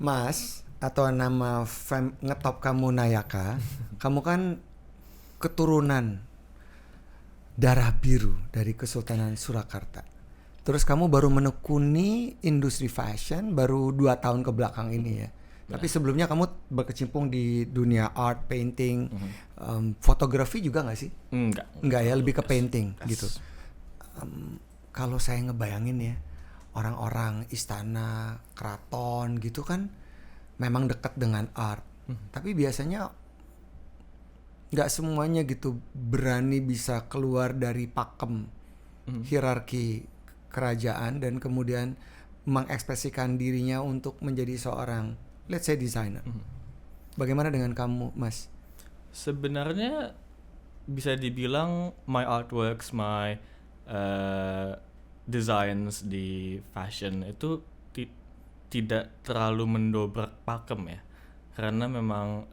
Mas atau nama ngetop kamu Nayaka, kamu kan keturunan darah biru dari Kesultanan Surakarta. Terus kamu baru menekuni industri fashion baru 2 tahun ke belakang ini ya. Tapi sebelumnya kamu berkecimpung di dunia art, painting, fotografi juga nggak sih? Enggak ya, lebih ke painting gitu. Kalau saya ngebayangin ya, orang-orang istana, keraton gitu kan memang dekat dengan art. Tapi biasanya nggak semuanya gitu berani bisa keluar dari pakem hierarki kerajaan dan kemudian mengekspresikan dirinya untuk menjadi seorang, let's say, designer. Bagaimana dengan kamu, Mas? Sebenarnya bisa dibilang my artworks, my designs di fashion itu tidak terlalu mendobrak pakem ya, karena memang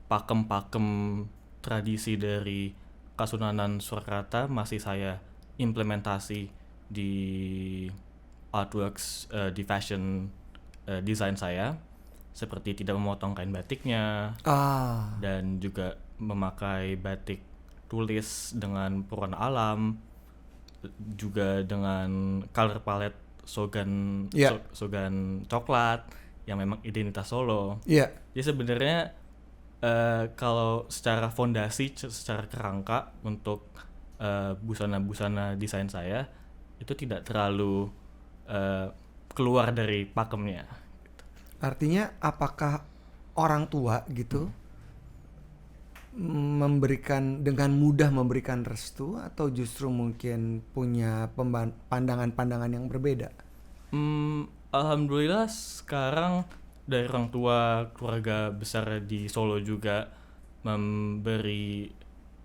pakem-pakem tradisi dari Kasunanan Surakarta masih saya implementasi di artworks, di fashion design saya, seperti tidak memotong kain batiknya dan juga memakai batik tulis dengan pewarna alam, juga dengan color palette sogan coklat yang memang identitas Solo. Jadi sebenarnya kalau secara fondasi, secara kerangka untuk busana-busana desain saya itu tidak terlalu keluar dari pakemnya. Artinya apakah orang tua gitu dengan mudah memberikan restu atau justru mungkin punya pandangan-pandangan yang berbeda? Alhamdulillah sekarang dari orang tua, keluarga besar di Solo juga memberi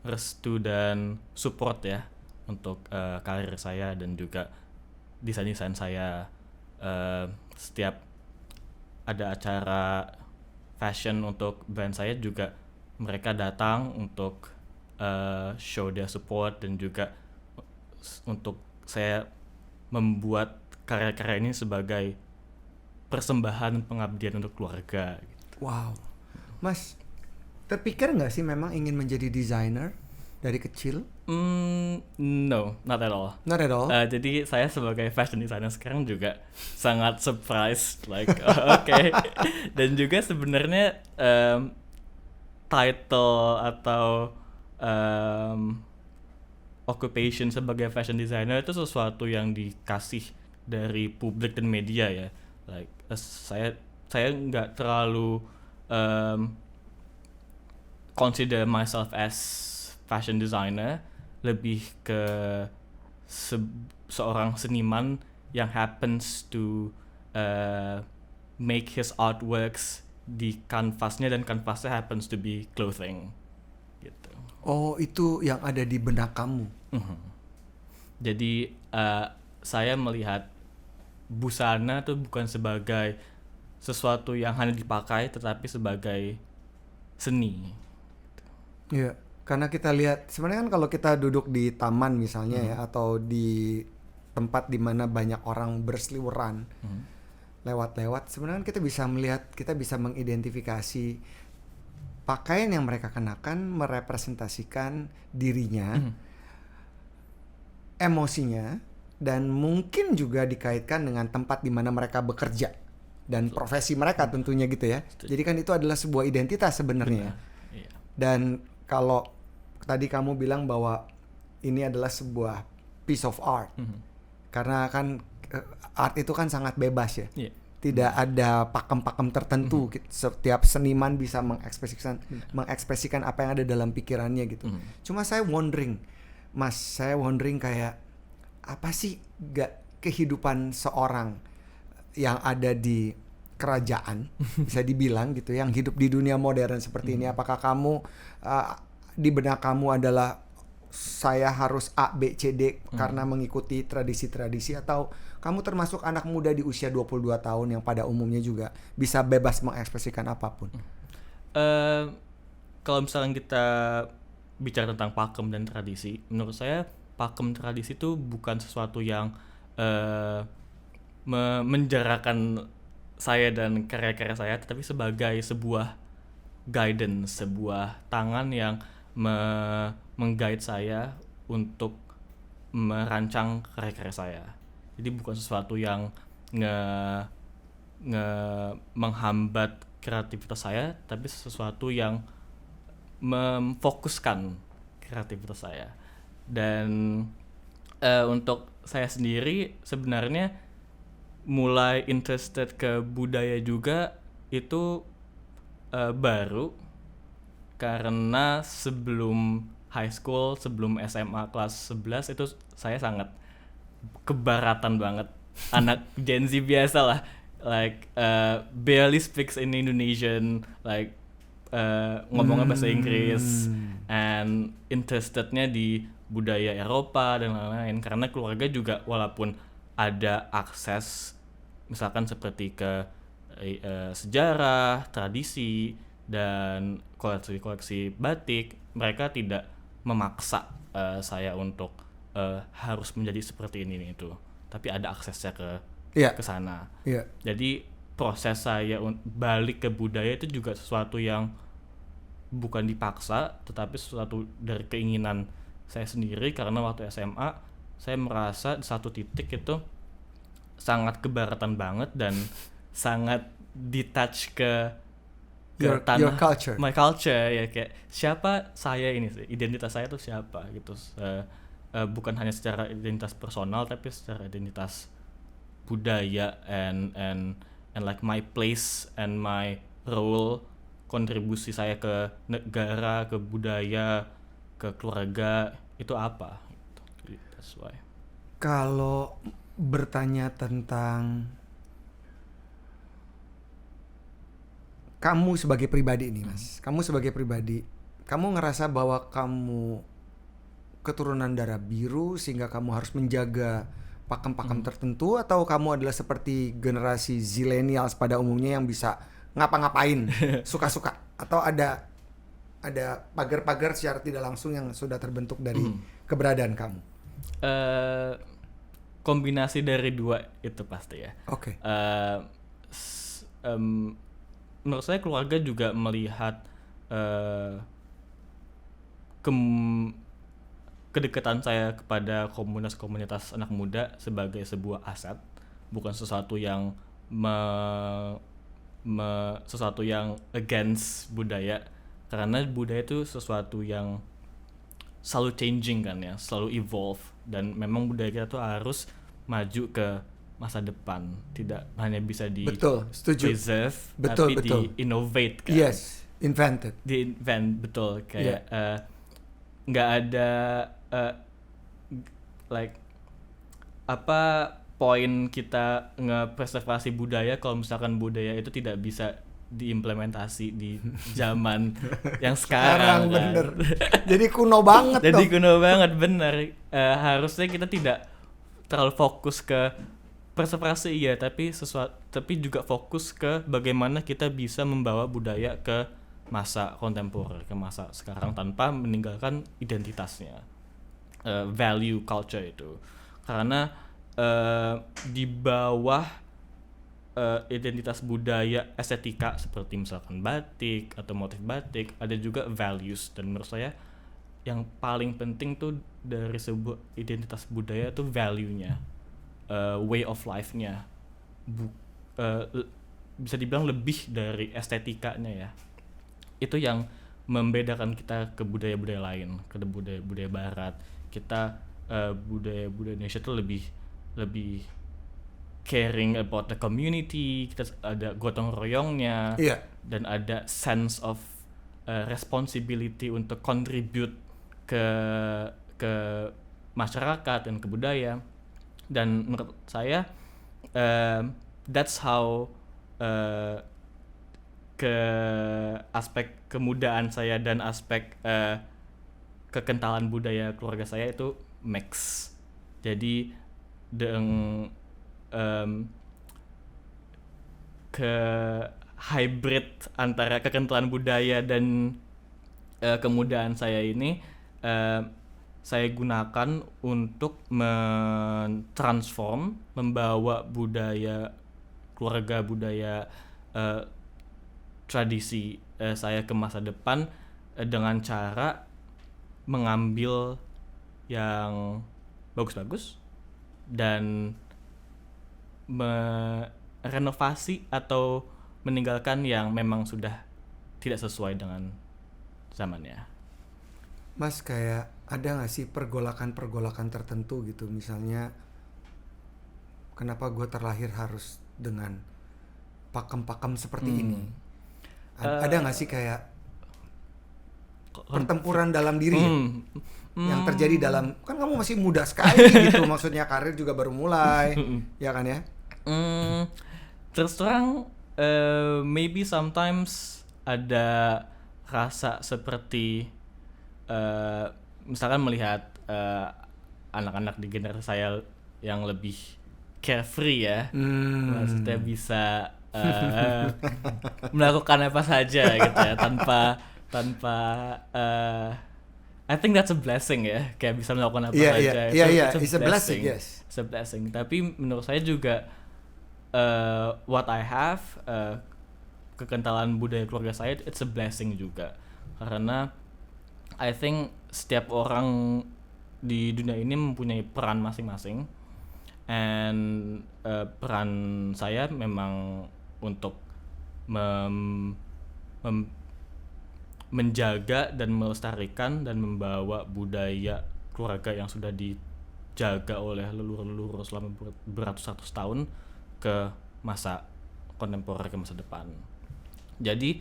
restu dan support ya untuk karir saya dan juga desain-desain saya. Setiap ada acara fashion untuk brand saya juga mereka datang untuk show their support dan juga untuk saya membuat karya-karya ini sebagai persembahan pengabdian untuk keluarga gitu. Wow. Mas, terpikir nggak sih memang ingin menjadi desainer dari kecil? No, not at all. Not at all. Jadi saya sebagai fashion designer sekarang juga sangat surprised, like okay. Dan juga sebenarnya title atau occupation sebagai fashion designer itu sesuatu yang dikasih dari publik dan media ya. Like saya nggak terlalu consider myself as fashion designer, lebih ke seorang seniman yang happens to make his artworks di kanvasnya dan kanvasnya happens to be clothing gitu. Oh, itu yang ada di benak kamu. Jadi saya melihat busana tuh bukan sebagai sesuatu yang hanya dipakai, tetapi sebagai seni. Iya, karena kita lihat sebenarnya kan kalau kita duduk di taman misalnya ya, atau di tempat di mana banyak orang berseliweran lewat-lewat, sebenarnya kita bisa melihat, kita bisa mengidentifikasi pakaian yang mereka kenakan merepresentasikan dirinya, emosinya, dan mungkin juga dikaitkan dengan tempat di mana mereka bekerja dan profesi mereka tentunya gitu ya. Jadi kan itu adalah sebuah identitas sebenarnya. Iya. Dan kalau tadi kamu bilang bahwa ini adalah sebuah piece of art, karena kan art itu kan sangat bebas ya. Yeah. Tidak ada pakem-pakem tertentu. Setiap seniman bisa mengekspresikan apa yang ada dalam pikirannya gitu. Cuma saya wondering, Mas, kayak apa sih kehidupan seorang yang ada di kerajaan bisa dibilang gitu, yang hidup di dunia modern seperti ini? Apakah kamu di benak kamu adalah saya harus A, B, C, D karena mengikuti tradisi-tradisi, atau kamu termasuk anak muda di usia 22 tahun yang pada umumnya juga bisa bebas mengekspresikan apapun? Kalau misalnya kita bicara tentang pakem dan tradisi, menurut saya pakem tradisi itu bukan sesuatu yang menjarakan saya dan karya-karya saya, tetapi sebagai sebuah guidance, sebuah tangan yang meng-guide saya untuk merancang karya-karya saya. Jadi bukan sesuatu yang menghambat kreativitas saya, tapi sesuatu yang memfokuskan kreativitas saya. Dan untuk saya sendiri sebenarnya mulai interested ke budaya juga itu baru, karena sebelum high school, sebelum SMA kelas 11 itu saya sangat kebaratan banget. Anak Gen Z biasa lah, like barely speaks in Indonesian, like ngomongnya bahasa Inggris, and interestednya di budaya Eropa dan lain-lain, karena keluarga juga walaupun ada akses misalkan seperti ke sejarah, tradisi, dan koleksi-koleksi batik, mereka tidak memaksa saya untuk harus menjadi seperti ini itu, tapi ada aksesnya ke sana. Jadi proses saya balik ke budaya itu juga sesuatu yang bukan dipaksa, tetapi sesuatu dari keinginan saya sendiri, karena waktu SMA saya merasa di satu titik itu sangat kebaratan banget dan sangat detach ke tanah, your culture. My culture, ya, kayak siapa saya ini sih, identitas saya tuh siapa gitu. Bukan hanya secara identitas personal, tapi secara identitas budaya and like my place and my role, kontribusi saya ke negara, ke budaya, ke keluarga itu apa gitu. That's why. Kalau bertanya tentang kamu sebagai pribadi nih Mas, kamu sebagai pribadi, kamu ngerasa bahwa kamu keturunan darah biru sehingga kamu harus menjaga pakem-pakem tertentu, atau kamu adalah seperti generasi zillennials pada umumnya yang bisa ngapa-ngapain suka-suka, atau ada pagar-pagar secara tidak langsung yang sudah terbentuk dari keberadaan kamu? Kombinasi dari dua itu pasti ya. Oke. Menurut saya keluarga juga melihat kedekatan saya kepada komunitas anak muda sebagai sebuah aset, bukan sesuatu yang sesuatu yang against budaya, karena budaya itu sesuatu yang selalu changing kan ya, selalu evolve, dan memang budaya kita tuh harus maju ke masa depan, tidak hanya bisa di preserve, tapi di innovate kan. Yes, invented. Di invent, betul, kayak nggak ada like apa poin kita ngepreservasi budaya kalau misalkan budaya itu tidak bisa diimplementasi di zaman yang sekarang kan. Bener. Jadi kuno banget. Jadi kuno banget, bener. Harusnya kita tidak terlalu fokus ke preservasi ya, tapi juga fokus ke bagaimana kita bisa membawa budaya ke masa kontemporer, ke masa sekarang tanpa meninggalkan identitasnya, value culture itu. Karena di bawah identitas budaya estetika seperti misalkan batik atau motif batik ada juga values, dan menurut saya yang paling penting tuh dari sebuah identitas budaya tuh value-nya, way of life-nya, bisa dibilang lebih dari estetikanya ya. Itu yang membedakan kita ke budaya-budaya lain, ke budaya-budaya barat. Kita budaya-budaya Indonesia tuh lebih caring about the community, kita ada gotong royongnya, dan ada sense of responsibility untuk contribute ke masyarakat dan ke budaya. Dan menurut saya that's how ke aspek kemudaan saya dan aspek kekentalan budaya keluarga saya itu mix. Jadi ke hybrid antara kekentalan budaya dan kemudaan saya ini saya gunakan untuk membawa budaya keluarga, budaya, tradisi saya ke masa depan dengan cara mengambil yang bagus-bagus dan merenovasi atau meninggalkan yang memang sudah tidak sesuai dengan zamannya. Mas, kayak ada nggak sih pergolakan tertentu gitu, misalnya kenapa gue terlahir harus dengan pakem-pakem seperti ini? Ada nggak sih kayak pertempuran dalam diri ya? Yang terjadi dalam, kan kamu masih muda sekali gitu, maksudnya karir juga baru mulai, ya kan ya? Terus terang, maybe sometimes ada rasa seperti misalkan melihat anak-anak di generasi saya yang lebih carefree ya, maksudnya bisa melakukan apa saja gitu ya, tanpa I think that's a blessing ya, kayak bisa melakukan apa saja. It's a blessing, yes. It's a blessing. Tapi menurut saya juga what I have, kekentalan budaya keluarga saya, it's a blessing juga, karena I think setiap orang di dunia ini mempunyai peran masing-masing, and peran saya memang untuk menjaga dan melestarikan dan membawa budaya keluarga yang sudah dijaga oleh leluhur-leluhur selama beratus-ratus tahun ke masa kontemporer, ke masa depan. Jadi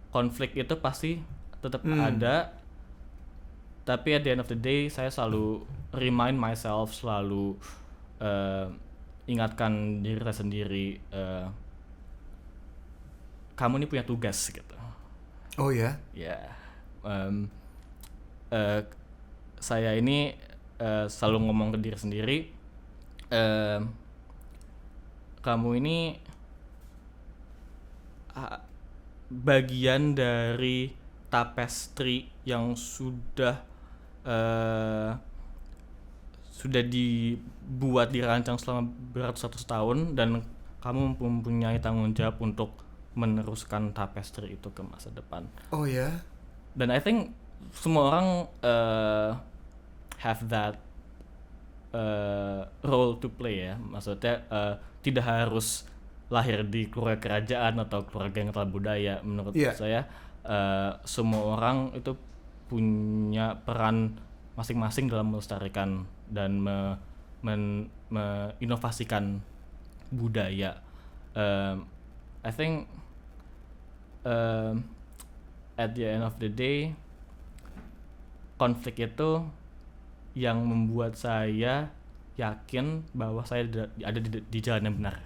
konflik itu pasti tetap ada, tapi at the end of the day saya selalu remind myself, selalu ingatkan diri saya sendiri, kamu ini punya tugas gitu. Oh ya? Ya, saya ini selalu ngomong ke diri sendiri, kamu ini bagian dari tapestry yang sudah dibuat, dirancang selama beratus-ratus tahun, dan kamu mempunyai tanggung jawab untuk meneruskan tapestry itu ke masa depan. Oh ya? Dan I think semua orang have that role to play ya, maksudnya tidak harus lahir di keluarga kerajaan atau keluarga yang kental budaya. Menurut saya semua orang itu punya peran masing-masing dalam melestarikan dan menginovasikan budaya. I think at the end of the day, konflik itu yang membuat saya yakin bahwa saya ada di jalan yang benar.